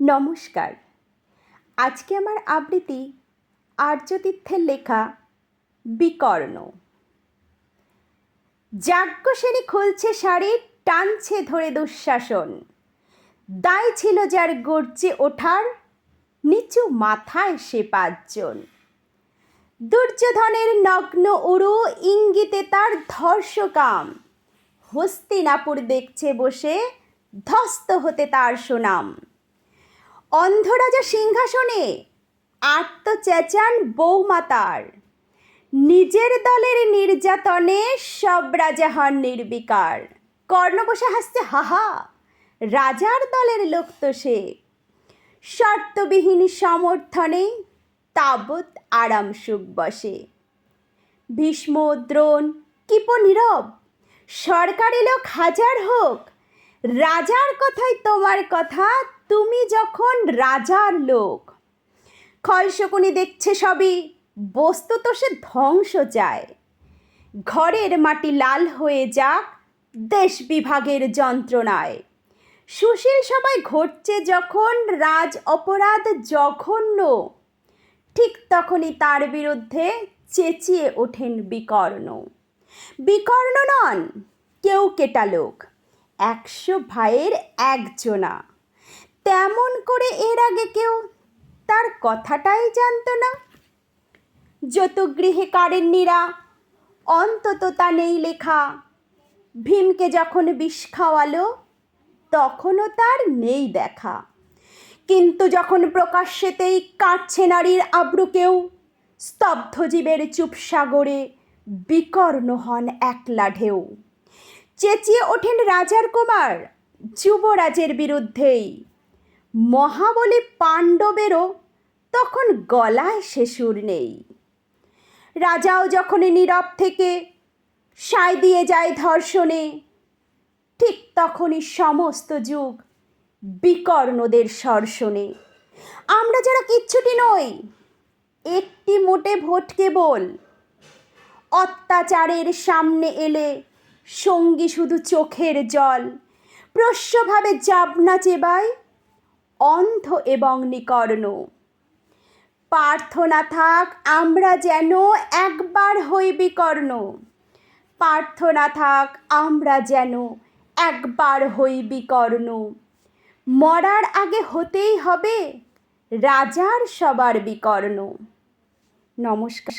নমস্কার। আজকে আমার আবৃত্তি আর্যতীর্থের লেখা বিকর্ণ। যাজ্ঞসেনী খুলছে শাড়ি, টানছে ধরে দুঃশাসন। দায় ছিল যার গর্জে ওঠার, নিচু মাথায় সে 5 জন। দুর্যোধনের নগ্ন উরু, ইঙ্গিতে তার ধর্ষকাম। হস্তিনাপুর দেখছে বসে, ধ্বস্ত হতে তার সুনাম। অন্ধরাজা সিংহাসনে আর্ত চেঁচান বৌমা তার। নিজের দলের নির্যাতনে সব রাজা হন নির্বিকার। কর্ণ বসে হাসছে হাহা, রাজার দলের লোক তো সে। শর্তবিহীন সমর্থনে তাবৎ আরাম সুখ বসে। ভীষ্ম দ্রোণ কিপ নীরব, সরকারি লোক হাজার হোক। রাজার কথাই তোমার কথা, তুমি যখন রাজার লোক। ক্ষয়শকুনি দেখছে সবই, বস্তুত সে ধ্বংস চায়। ঘরের মাটি লাল হয়ে যাক দেশ বিভাগের যন্ত্রণায়। সুশীল সবাই ঘটছে যখন রাজ অপরাধ জঘন্য, ঠিক তখনই তার বিরুদ্ধে চেঁচিয়ে ওঠেন বিকর্ণ। বিকর্ণ নন কেউ কেটা লোক, 100 ভাইয়ের একজনা। তেমন করে এর আগে কেউ তার কথাটাই জানতো না। যতগৃহে কারেন্নিরা অন্তত তা নেই লেখা। ভীমকে যখন বিষ খাওয়ালো তখনও তার নেই দেখা। কিন্তু যখন প্রকাশ্যেতেই কাটছে নারীর আব্রু, স্তব্ধ জীবের চুপ সাগরে বিকর্ণ হন একলা ঢেউ। চেঁচিয়ে ওঠেন রাজার কুমার যুবরাজের বিরুদ্ধেই। মহাবলী পাণ্ডবেরও তখন গলায় সে সুর নেই। রাজাও যখন নীরব থেকে সায় দিয়ে যায় ধর্ষণে, ঠিক তখনই সমস্ত যুগ বিকর্ণদের সর্ষণে। আমরা যারা কিচ্ছুটি নই, একটি মোটে ভোট কেবল। অত্যাচারের সামনে এলে সঙ্গী শুধু চোখের জল। প্রস্যভাবে যাবনা চেবাই অন্ধ এবং নিকর্ণ। প্রার্থনা থাক আমরা যেন একবার হই বিকর্ণ। প্রার্থনা থাক আমরা যেন একবার হই বিকর্ণ। মরার আগে হতেই হবে রাজার সবার বিকর্ণ। নমস্কার।